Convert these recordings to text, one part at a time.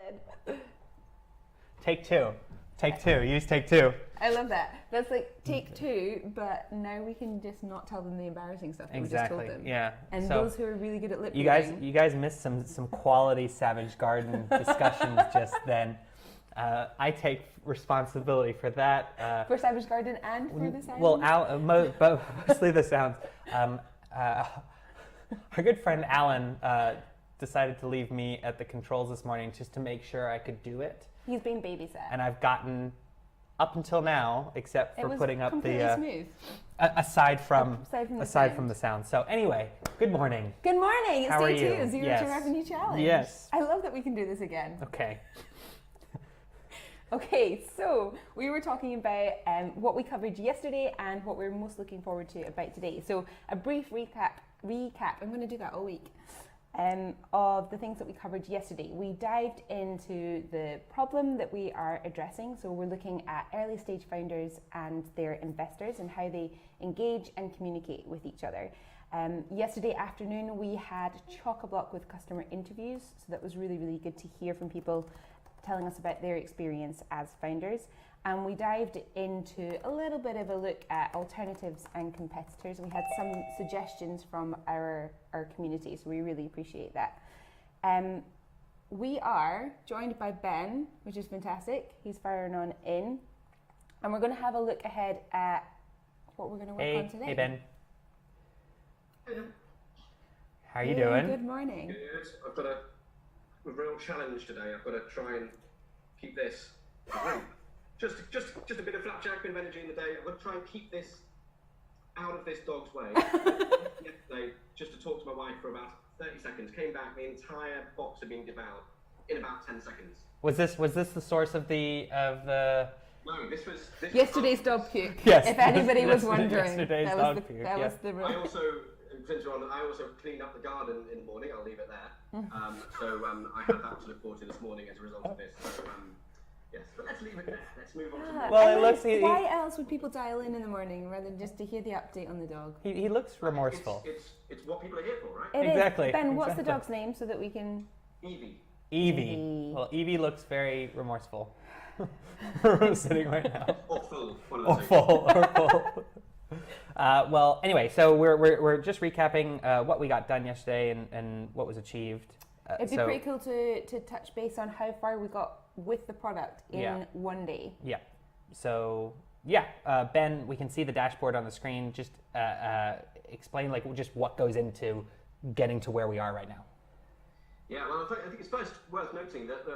god. Take two. Take two. Use take two. I love that. That's like take two, but now we can just not tell them the embarrassing stuff that we just told them. Yeah. And so those who are really good at lip reading. You guys missed some quality Savage Garden discussions just then. I take responsibility for that. For Savage Garden and for the sounds? Well, mostly the sounds. Our good friend Alan decided to leave me at the controls this morning just to make sure I could do it. He's been babysat. And I've gotten, up until now, except for putting up the... smooth. Aside from the sound. So anyway, good morning. Good morning. It's How are day you? 2, Zero to Revenue Challenge. Yes. I love that we can do this again. Okay. Okay, so we were talking about what we covered yesterday and what we're most looking forward to about today. So a brief recap, I'm going to do that all week, of the things that we covered yesterday. We dived into the problem that we are addressing. So we're looking at early stage founders and their investors and how they engage and communicate with each other. Yesterday afternoon, we had chock-a-block with customer interviews. So that was really, really good to hear from people telling us about their experience as founders. And we dived into a little bit of a look at alternatives and competitors. We had some suggestions from our community, so we really appreciate that. We are joined by Ben, which is fantastic. He's firing on in. And we're going to have a look ahead at what we're going to work on today. Hey, Ben. How are you doing? Good morning. Good. I've got a real challenge today. I've got to try and keep this. Just a bit of flapjack, bit of energy in the day. I'm going to try and keep this out of this dog's way. Yesterday, just to talk to my wife for about 30 seconds, came back, the entire box had been devoured in about 10 seconds. Was this the source of the? No, this was yesterday's dog puke. Yes. If anybody was wondering, yesterday's dog puke. That was the rule. I also cleaned up the garden in the morning. I'll leave it there. So I had that to look forward to this morning as a result of this. So, yes, but let's leave it there. Let's move on. Well, it looks. Why else would people dial in the morning rather than just to hear the update on the dog? He looks remorseful. It's what people are here for, right? It exactly. Is. Ben, what's the dog's name so that we can? Evie. Well, Evie looks very remorseful. Sitting right now. Or full. Or full. Well, anyway, so we're just recapping what we got done yesterday and what was achieved. It'd be pretty cool to touch base on how far we got with the product in one day. Yeah. So Ben, we can see the dashboard on the screen. Just explain just what goes into getting to where we are right now. Yeah. Well, I think it's first worth noting that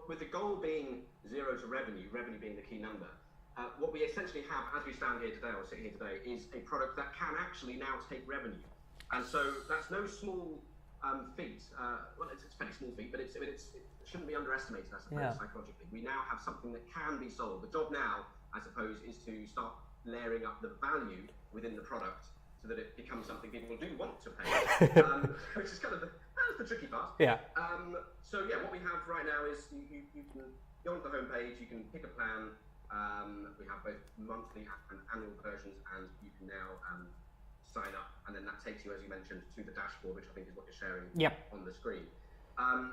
with the goal being zero to revenue being the key number. What we essentially have, as we stand here today, or sit here today, is a product that can actually now take revenue, and so that's no small feat. Well, it's a fairly small feat, but it shouldn't be underestimated, I suppose, psychologically. We now have something that can be sold. The job now, I suppose, is to start layering up the value within the product so that it becomes something people do want to pay, which is kind of that's the tricky part. Yeah. So what we have right now is you can go onto the homepage, you can pick a plan. We have both monthly and annual versions, and you can now sign up, and then that takes you, as you mentioned, to the dashboard, which I think is what you're sharing on the screen. I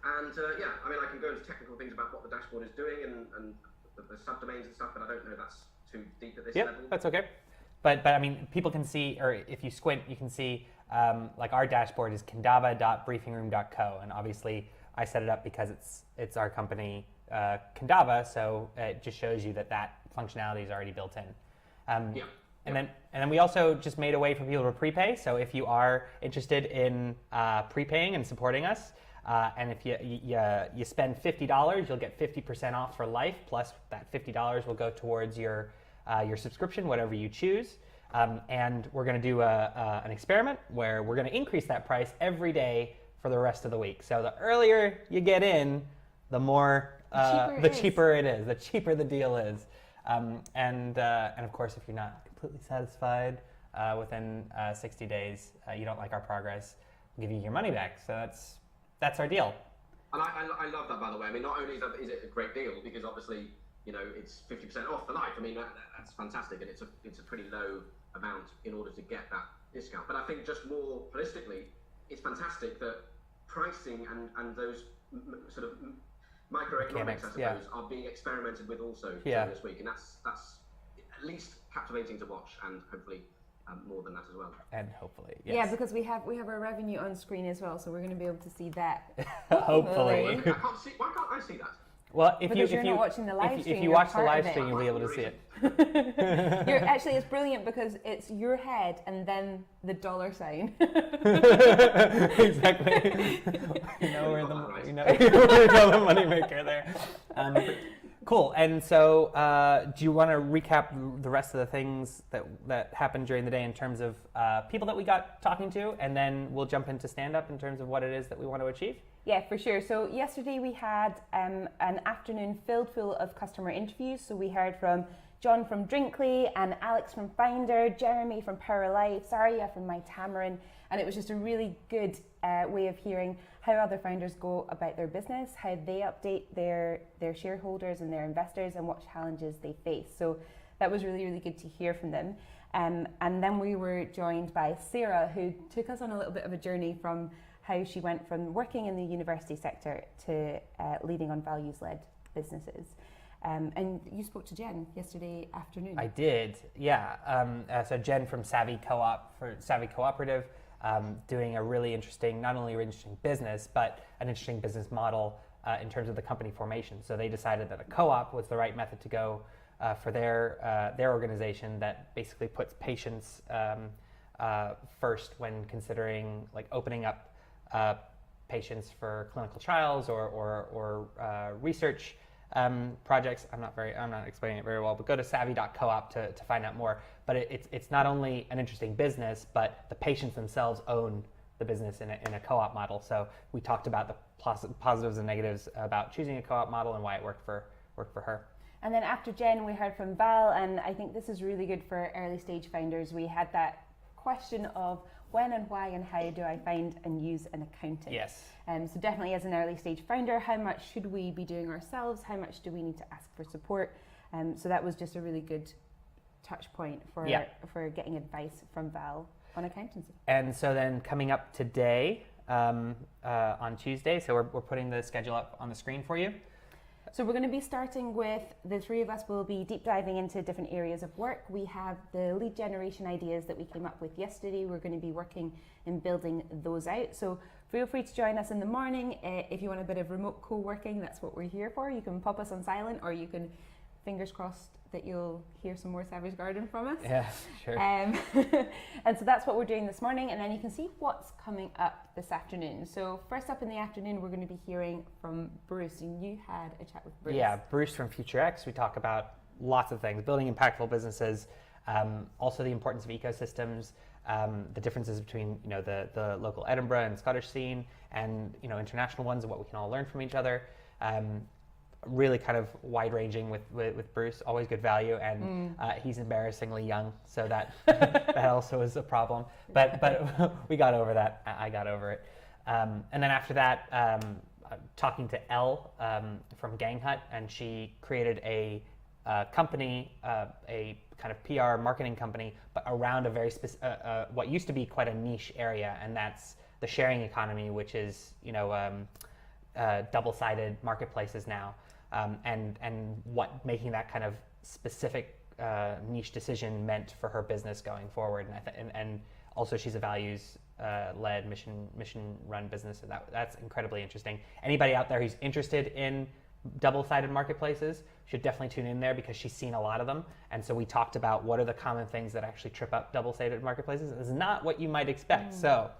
can go into technical things about what the dashboard is doing and the subdomains and stuff, but I don't know that's too deep at this level. That's okay. But I mean, people can see, or if you squint, you can see our dashboard is kendava.briefingroom.co, and obviously I set it up because it's our company. Kendava, so it just shows you that functionality is already built in. And then we also just made a way for people to prepay. So if you are interested in prepaying and supporting us, and if you spend $50, you'll get 50% off for life. Plus that $50 will go towards your subscription, whatever you choose. And we're going to do an experiment where we're going to increase that price every day for the rest of the week. So the earlier you get in, the more the cheaper it is, the cheaper the deal is. And of course, if you're not completely satisfied within 60 days, you don't like our progress, we'll give you your money back. So that's our deal. And I love that, by the way. I mean, not only is it a great deal, because obviously, it's 50% off for life. I mean, that's fantastic, and it's a pretty low amount in order to get that discount. But I think just more holistically, it's fantastic that pricing and those sort of microeconomics, Mechanics, I suppose, yeah. are being experimented with also Yeah. during this week, and that's at least captivating to watch, and hopefully more than that as well. And hopefully, yes. Yeah, because we have our revenue on screen as well, so we're going to be able to see that. Hopefully. I can't see. Why can't I see that? Well, Because you're not watching the live stream, if you you're watch the part live of it. stream, you'll be able to see it. Actually, it's brilliant because it's your head and then the dollar sign. Exactly. You know where we're the money maker there. Cool. And so, do you want to recap the rest of the things that happened during the day in terms of people that we got talking to, and then we'll jump into stand-up in terms of what it is that we want to achieve? Yeah, for sure. So yesterday we had an afternoon filled full of customer interviews. So we heard from John from Drinkly and Alex from Finder, Jeremy from Power Life, Saria from My Tamarin, and it was just a really good way of hearing how other founders go about their business, how they update their shareholders and their investors, and what challenges they face. So that was really, really good to hear from them. And then we were joined by Sarah, who took us on a little bit of a journey from how she went from working in the university sector to leading on values-led businesses. And you spoke to Jen yesterday afternoon. I did, yeah. So Jen from Savvy Cooperative, doing a really interesting, not only an interesting business, but an interesting business model in terms of the company formation. So they decided that a co-op was the right method to go for their organization that basically puts patients first when considering like opening up patients for clinical trials or research projects. I'm not explaining it very well, but go to savvy.coop to find out more. But it's not only an interesting business, but the patients themselves own the business in a co-op model. So we talked about the positives and negatives about choosing a co-op model and why it worked for her. And then after Jen, we heard from Val, and I think this is really good for early stage founders. We had that question of when and why and how do I find and use an accountant? Yes. So definitely as an early stage founder, how much should we be doing ourselves? How much do we need to ask for support? So that was just a really good touch point for getting advice from Val on accountancy. And so then coming up today on Tuesday, so we're putting the schedule up on the screen for you. So we're going to be starting with, the three of us will be deep diving into different areas of work. We have the lead generation ideas that we came up with yesterday. We're going to be working in building those out. So feel free to join us in the morning. If you want a bit of remote co-working, that's what we're here for. You can pop us on silent, or you can, fingers crossed, that you'll hear some more Savage Garden from us. Yeah, sure. And so that's what we're doing this morning, and then you can see what's coming up this afternoon. So first up in the afternoon, we're going to be hearing from Bruce, and you had a chat with Bruce. Yeah, Bruce from FutureX. We talk about lots of things, building impactful businesses, also the importance of ecosystems, the differences between the local Edinburgh and Scottish scene, and international ones, and what we can all learn from each other. Really kind of wide-ranging with Bruce, always good value, and he's embarrassingly young, so that that also is a problem. But we got over that. I got over it. And then after that, talking to Elle from Gang Hut, and she created a company, a kind of PR marketing company, but around a very what used to be quite a niche area, and that's the sharing economy, which is double-sided marketplaces now. And what making that kind of specific niche decision meant for her business going forward, and also she's a values-led, mission-run business, and that's incredibly interesting. Anybody out there who's interested in double-sided marketplaces should definitely tune in there, because she's seen a lot of them. And so we talked about what are the common things that actually trip up double-sided marketplaces. It's not what you might expect, so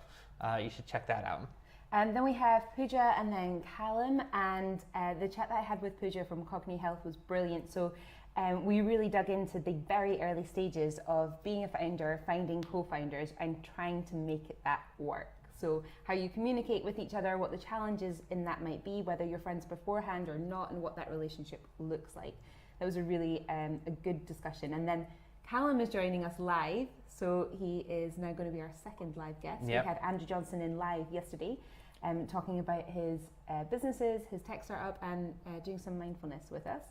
you should check that out. And then we have Pooja and then Callum, and the chat that I had with Pooja from Cogni Health was brilliant. So we really dug into the very early stages of being a founder, finding co-founders, and trying to make that work. So how you communicate with each other, what the challenges in that might be, whether you're friends beforehand or not, and what that relationship looks like. That was a really a good discussion. And then Callum is joining us live, so he is now going to be our second live guest. Yep. We had Andrew Johnson in live yesterday, talking about his businesses, his tech startup, and doing some mindfulness with us.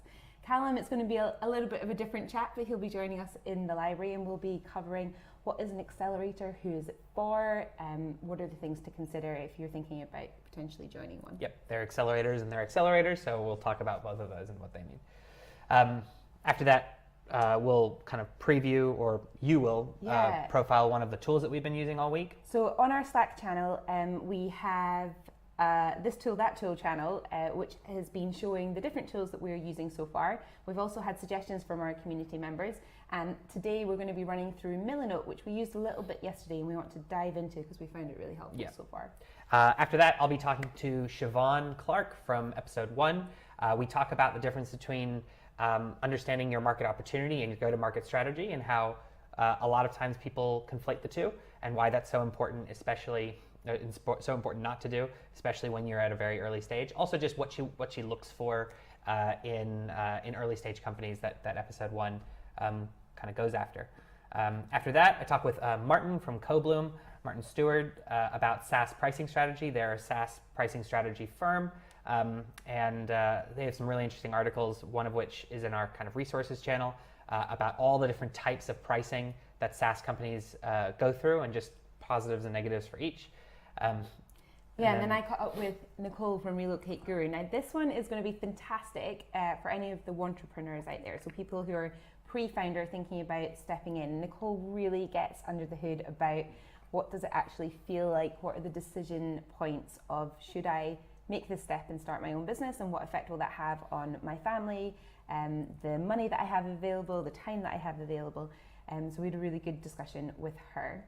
Callum, it's going to be a little bit of a different chat, but he'll be joining us in the library, and we'll be covering what is an accelerator, who is it for, what are the things to consider if you're thinking about potentially joining one. Yep, they're accelerators and they're accelerators, so we'll talk about both of those and what they mean. After that, we'll kind of preview, or you will profile one of the tools that we've been using all week. So on our Slack channel, we have this tool, that tool channel, which has been showing the different tools that we're using so far. We've also had suggestions from our community members, and today we're going to be running through Milanote, which we used a little bit yesterday and we want to dive into because we found it really helpful so far. After that, I'll be talking to Siobhan Clark from episode 1. We talk about the difference between understanding your market opportunity and your go-to-market strategy, and how a lot of times people conflate the two, and why that's so important, especially so important not to do, especially when you're at a very early stage. Also, just what she looks for in early stage companies that episode 1 kind of goes after. After that, I talk with Martin from CoBloom, Martin Stewart, about SaaS pricing strategy. They're a SaaS pricing strategy firm, and they have some really interesting articles, one of which is in our kind of resources channel, about all the different types of pricing that SaaS companies go through, and just positives and negatives for each. And then I caught up with Nicole from Relocate Guru. Now, this one is going to be fantastic for any of the entrepreneurs out there. So people who are pre-founder thinking about stepping in. Nicole really gets under the hood about what does it actually feel like, what are the decision points of should I make this step and start my own business, and what effect will that have on my family, the money that I have available, the time that I have available. So we had a really good discussion with her.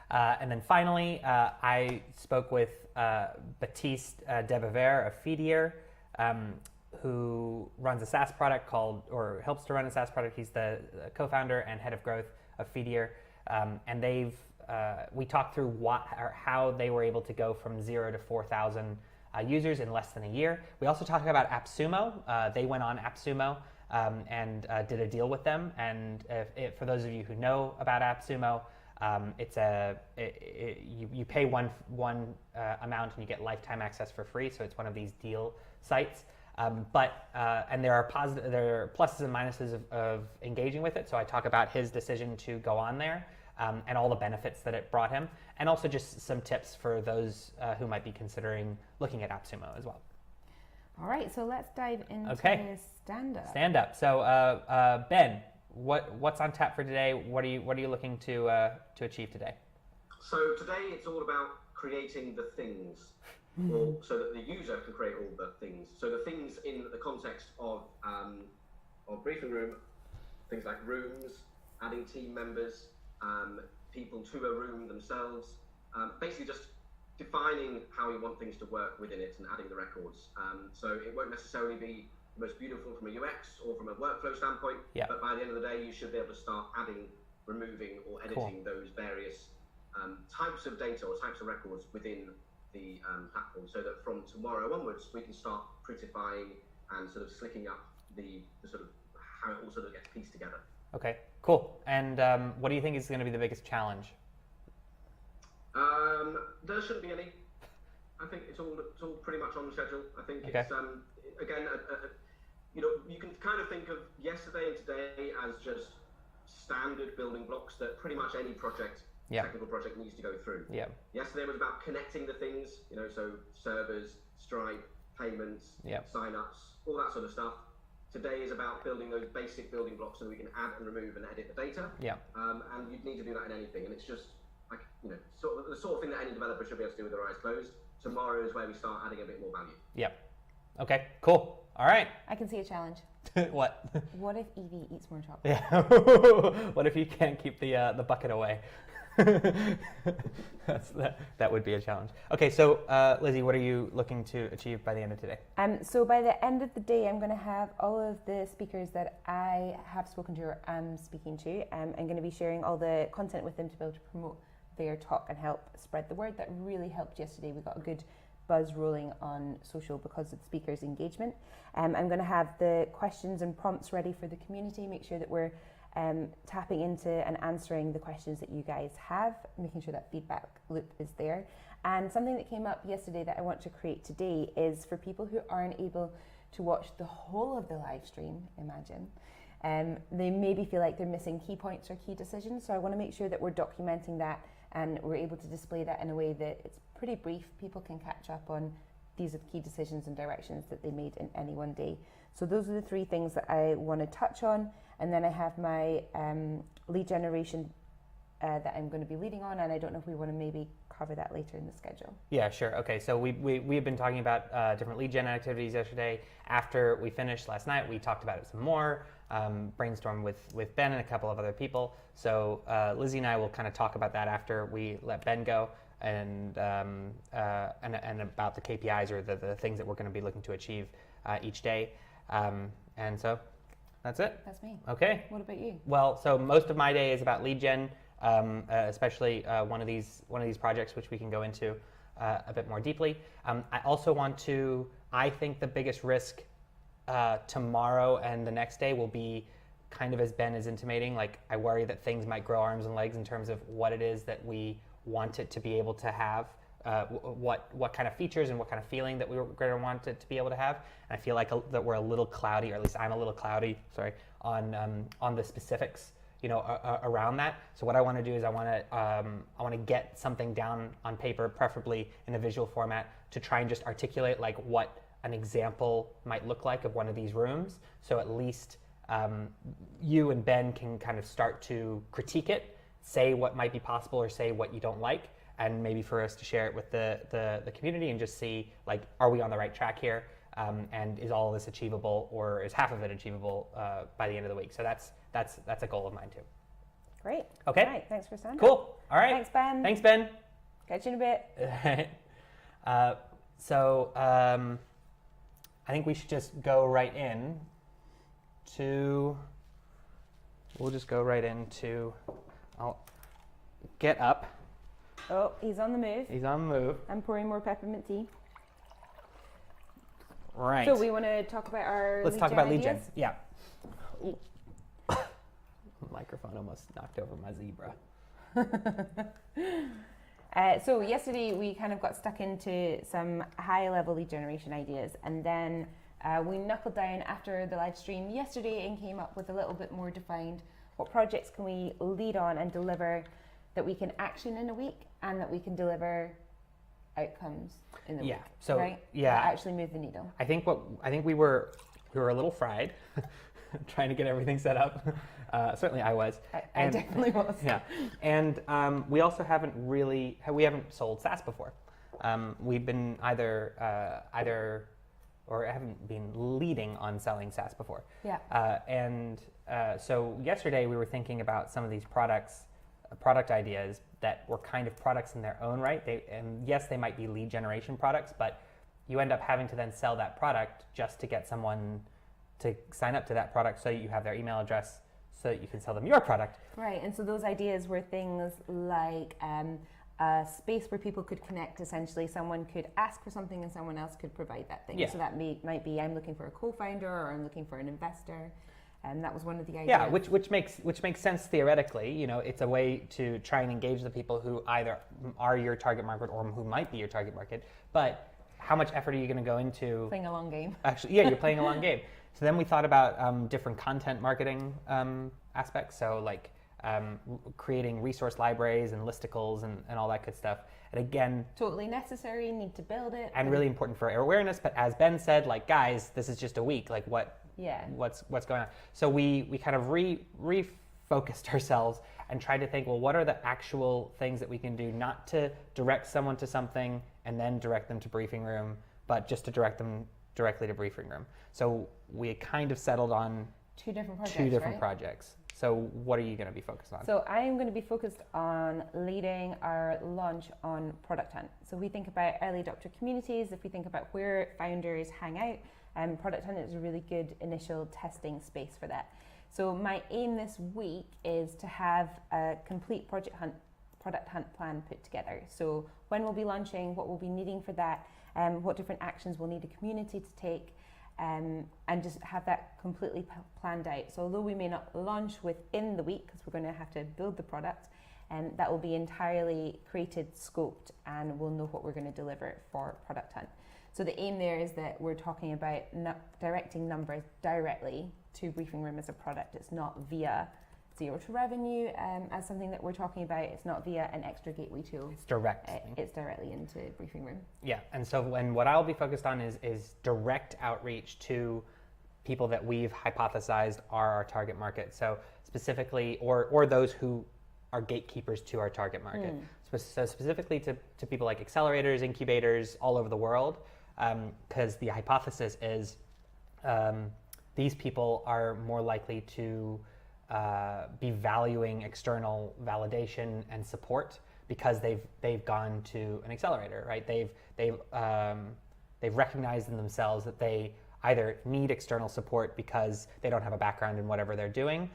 And then finally, I spoke with Baptiste Debever of Feedier, who runs a SaaS product or helps to run a SaaS product. He's the co-founder and head of growth of Feedier. And we talked through how they were able to go from 0 to 4,000 users in less than a year. We also talked about AppSumo. They went on AppSumo and did a deal with them. And for those of you who know about AppSumo, you pay one amount and you get lifetime access for free. So it's one of these deal sites. And there are pluses and minuses of engaging with it. So I talk about his decision to go on there, and all the benefits that it brought him, and also just some tips for those who might be considering looking at AppSumo as well. All right, so let's dive into stand-up. Stand-up. So Ben, what's on tap for today? What are you looking to achieve today? So today it's all about creating the things, or so that the user can create all the things. So the things in the context of Briefing Room, things like rooms, adding team members, people to a room themselves, basically just defining how you want things to work within it and adding the records. So it won't necessarily be the most beautiful from a UX or from a workflow standpoint, but by the end of the day, you should be able to start adding, removing, or editing those various types of data or types of records within the platform, so that from tomorrow onwards, we can start prettifying and sort of slicking up the sort of how it all sort of gets pieced together. Okay, cool. And what do you think is going to be the biggest challenge? There shouldn't be any. I think it's all pretty much on schedule. I think it's again, you can kind of think of yesterday and today as just standard building blocks that pretty much any technical project needs to go through. Yesterday was about connecting the things, so servers, Stripe, payments, sign-ups, all that sort of stuff. Today is about building those basic building blocks so that we can add and remove and edit the data. And you'd need to do that in anything. And it's just like, the sort of thing that any developer should be able to do with their eyes closed. Tomorrow is where we start adding a bit more value. Okay, cool. All right. I can see a challenge. What? What if Evie eats more chocolate? Yeah. What if you can't keep the bucket away? That would be a challenge. Okay, so Lizzie, what are you looking to achieve by the end of today? So by the end of the day, I'm going to have all of the speakers that I have spoken to or am speaking to. I'm going to be sharing all the content with them to be able to promote their talk and help spread the word. That really helped yesterday. We got a good buzz rolling on social because of the speakers' engagement. I'm going to have the questions and prompts ready for the community, make sure that we're tapping into and answering the questions that you guys have, making sure that feedback loop is there. And something that came up yesterday that I want to create today is for people who aren't able to watch the whole of the live stream, imagine, they maybe feel like they're missing key points or key decisions. So I want to make sure that we're documenting that and we're able to display that in a way that it's pretty brief. People can catch up on these are the key decisions and directions that they made in any one day. So those are the 3 things that I want to touch on, and then I have my lead generation that I'm going to be leading on, and I don't know if we want to maybe cover that later in the schedule. Yeah, sure. Okay, so we have been talking about different lead gen activities yesterday. After we finished last night, we talked about it some more, brainstormed with Ben and a couple of other people. So Lizzie and I will kind of talk about that after we let Ben go, and about the KPIs or the things that we're going to be looking to achieve each day. And so that's it. That's me. Okay. What about you? Well, so most of my day is about lead gen, especially one of these projects, which we can go into a bit more deeply. I also want to. I think the biggest risk tomorrow and the next day will be kind of as Ben is intimating. Like, I worry that things might grow arms and legs in terms of what it is that we want it to be able to have. What kind of features and what kind of feeling that we were going to want it to be able to have. And I feel like that we're a little cloudy, or at least I'm a little cloudy, on the specifics, around that. So what I want to do is I want to get something down on paper, preferably in a visual format, to try and just articulate like what an example might look like of one of these rooms. So at least you and Ben can kind of start to critique it, say what might be possible or say what you don't like, and maybe for us to share it with the community and just see, like, are we on the right track here? And is all of this achievable, or is half of it achievable by the end of the week? So that's a goal of mine too. Great. Okay. All right, thanks for standing. Cool. All right. Thanks, Ben. Thanks, Ben. Catch you in a bit. So I think we should just go right in to. We'll just go right into. I'll get up. Oh, he's on the move. He's on the move. I'm pouring more peppermint tea. Right. So we want to talk about our Let's lead talk gen about lead gen. ideas? Yeah. Microphone almost knocked over my zebra. So yesterday we kind of got stuck into some high-level lead generation ideas, and then we knuckled down after the live stream yesterday and came up with a little bit more defined what projects can we lead on and deliver that we can action in a week, and that we can deliver outcomes in the week. So right? yeah, That actually move the needle. I think we were a little fried, trying to get everything set up. Certainly, I was. I definitely was. Yeah, and we also haven't sold SaaS before. We've been either or haven't been leading on selling SaaS before. Yeah. So yesterday we were thinking about some of these product ideas that were kind of products in their own right. Yes, they might be lead generation products, but you end up having to then sell that product just to get someone to sign up to that product so you have their email address so that you can sell them your product. Right, and so those ideas were things like a space where people could connect, essentially. Someone could ask for something and someone else could provide that thing. Yeah. So that might be, I'm looking for a co-founder, or I'm looking for an investor. And that was one of the ideas. Yeah, which makes sense theoretically. It's a way to try and engage the people who either are your target market or who might be your target market. But how much effort are you going to go into playing a long game? Actually, yeah, you're playing a long game. So then we thought about different content marketing aspects. So like creating resource libraries and listicles and all that good stuff. And again, totally necessary. Need to build it. And really important for awareness. But as Ben said, like, guys, this is just a week. Like, what's going on? So we kind of refocused ourselves and tried to think, well, what are the actual things that we can do, not to direct someone to something and then direct them to briefing room, but just to direct them directly to briefing room. So we kind of settled on two different projects. So what are you going to be focused on? So I am going to be focused on leading our launch on Product Hunt. So we think about early adopter communities. If we think about where founders hang out, Product Hunt is a really good initial testing space for that. So my aim this week is to have a complete Product Hunt plan put together. So when we'll be launching, what we'll be needing for that, what different actions we'll need a community to take, and just have that completely planned out. So although we may not launch within the week, because we're going to have to build the product, that will be entirely created, scoped, and we'll know what we're going to deliver for Product Hunt. So the aim there is that we're talking about directing numbers directly to Briefing Room as a product. It's zero to revenue as something that we're talking about. It's not via an extra gateway tool. It's direct. It's directly into Briefing Room. Yeah, and so what I'll be focused on is direct outreach to people that we've hypothesized are our target market. So specifically, or those who are gatekeepers to our target market. So specifically to people like accelerators, incubators all over the world, because the hypothesis is these people are more likely to be valuing external validation and support because they've gone to an accelerator, right? They've recognized in themselves that they either need external support because they don't have a background in whatever they're doing,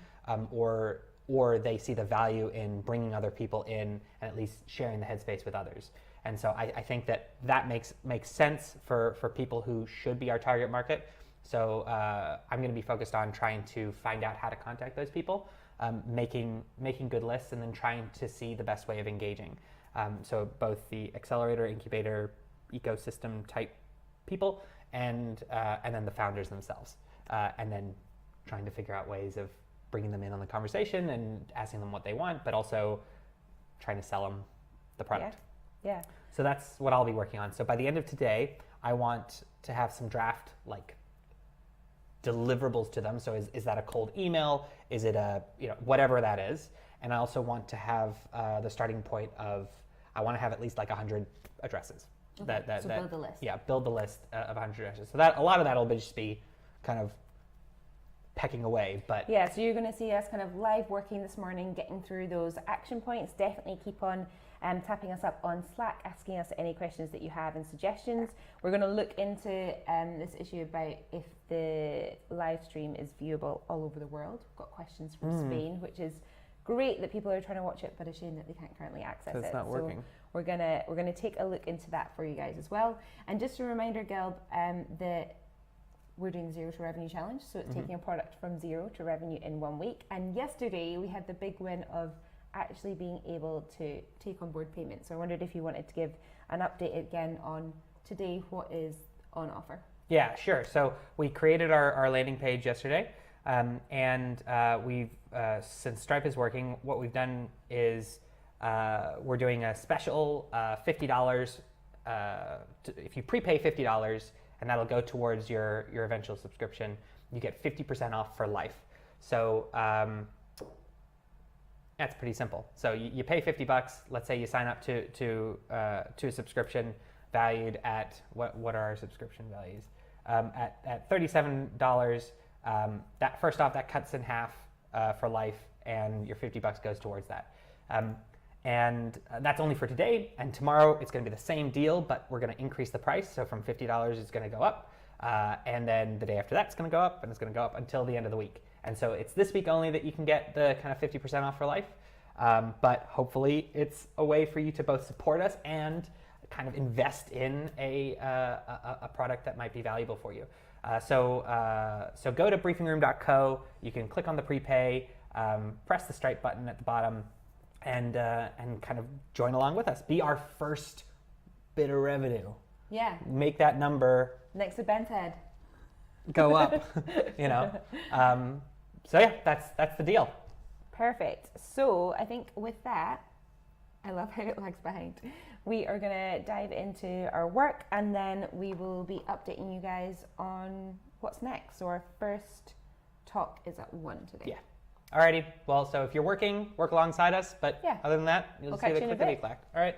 or they see the value in bringing other people in and at least sharing the headspace with others. And so I think that makes sense for people who should be our target market. So I'm going to be focused on trying to find out how to contact those people, making good lists, and then trying to see the best way of engaging. So both the accelerator, incubator, ecosystem type people, and then the founders themselves, and then trying to figure out ways of bringing them in on the conversation and asking them what they want, but also trying to sell them the product. Yeah. So that's what I'll be working on. So by the end of today, I want to have some draft deliverables to them. So is that a cold email? Is it whatever that is? And I also want to have the starting point of, I want to have at least 100 addresses. Okay. So build the list. Yeah, build the list of 100 addresses. So that a lot of that will just be kind of pecking away, but yeah, so you're going to see us kind of live working this morning, getting through those action points. Definitely keep on tapping us up on Slack, asking us any questions that you have and suggestions. We're going to look into this issue about if the live stream is viewable all over the world. We've got questions from Spain, which is great that people are trying to watch it, but a shame that they can't currently access it. It's not working. So we're gonna take a look into that for you guys as well. And just a reminder, Gelb, that we're doing the Zero to Revenue Challenge, so it's taking a product from zero to revenue in 1 week. And yesterday we had the big win of actually being able to take on board payments. So I wondered if you wanted to give an update again on today, what is on offer. Yeah, sure. So we created our landing page yesterday, and we've since Stripe is working, what we've done is we're doing a special $50 if you prepay $50, and that'll go towards your eventual subscription. You get 50% off for life. So that's pretty simple. So you pay $50. Let's say you sign up to a subscription valued at what are our subscription values? At $37. That first off, that cuts in half for life, and your $50 goes towards that. And that's only for today, and tomorrow it's going to be the same deal, but we're going to increase the price. So from $50, it's going to go up, and then the day after that, it's going to go up, and it's going to go up until the end of the week. And so it's this week only that you can get the kind of 50% off for life, but hopefully it's a way for you to both support us and kind of invest in a product that might be valuable for you. So go to briefingroom.co. You can click on the prepay, press the Stripe button at the bottom, and kind of join along with us. Be our first bit of revenue. Yeah. Make that number Next to Ben's head. go up. So yeah, that's the deal. Perfect. So I think with that, I love how it lags behind. We are going to dive into our work, and then we will be updating you guys on what's next. So our first talk is at 1 today. Yeah. Alrighty. Well, so if you're working, work alongside us. But yeah, other than that, you'll we'll see the catch you in a clickety bit. clack. All right.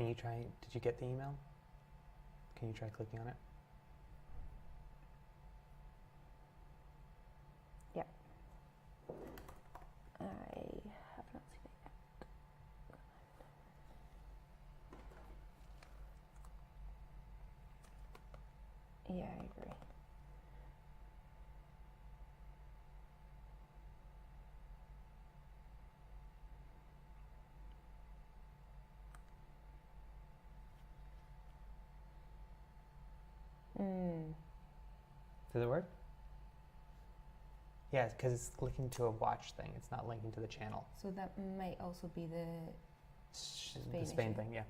Can you try? Did you get the email? Can you try clicking on it? Yep. I have not seen it yet. Yeah, I agree. Does it work? Yeah, because it's clicking to a watch thing. It's not linking to the channel. So that might also be the The Spain issue. thing, yeah.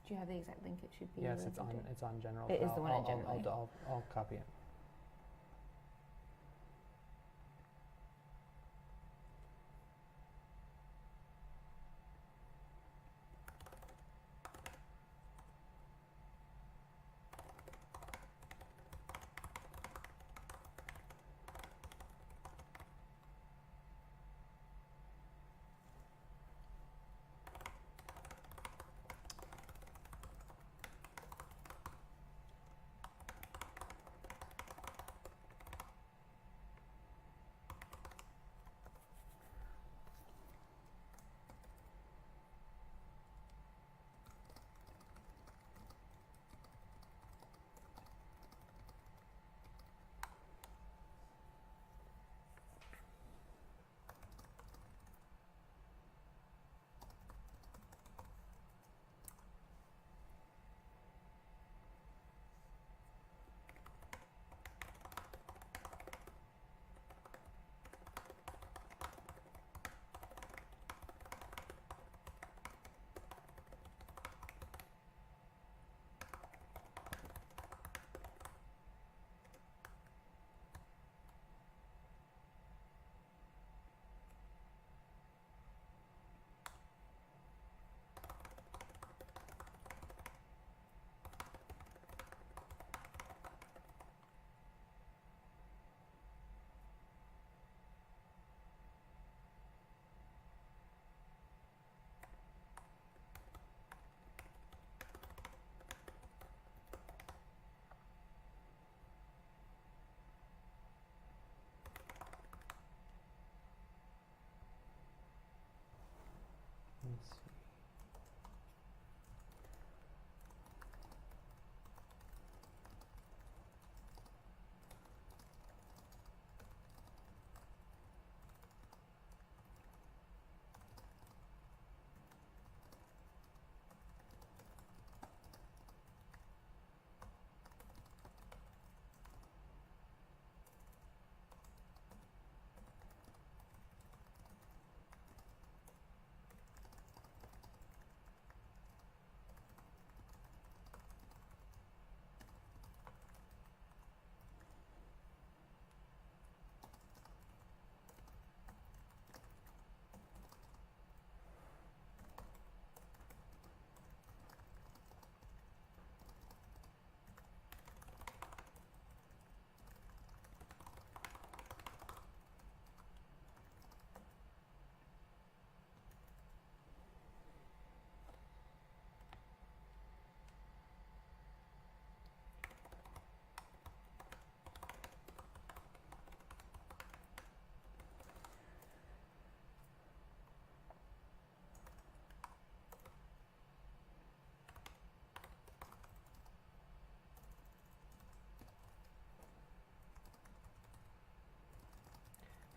Do you have the exact link? It should be. Yes, it's linked on. to? It's on general. It but is the one I'll, in general, I'll copy it. Let's see.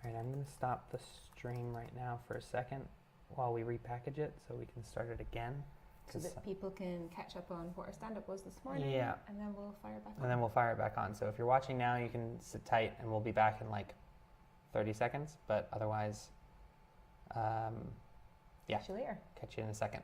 All right, I'm going to stop the stream right now for a second while we repackage it so we can start it again. So that people can catch up on what our stand-up was this morning. Yeah. And then we'll fire back on. And then we'll fire it back on. So if you're watching now, you can sit tight and we'll be back in like 30 seconds. But otherwise, yeah, Catch you later. catch you in a second.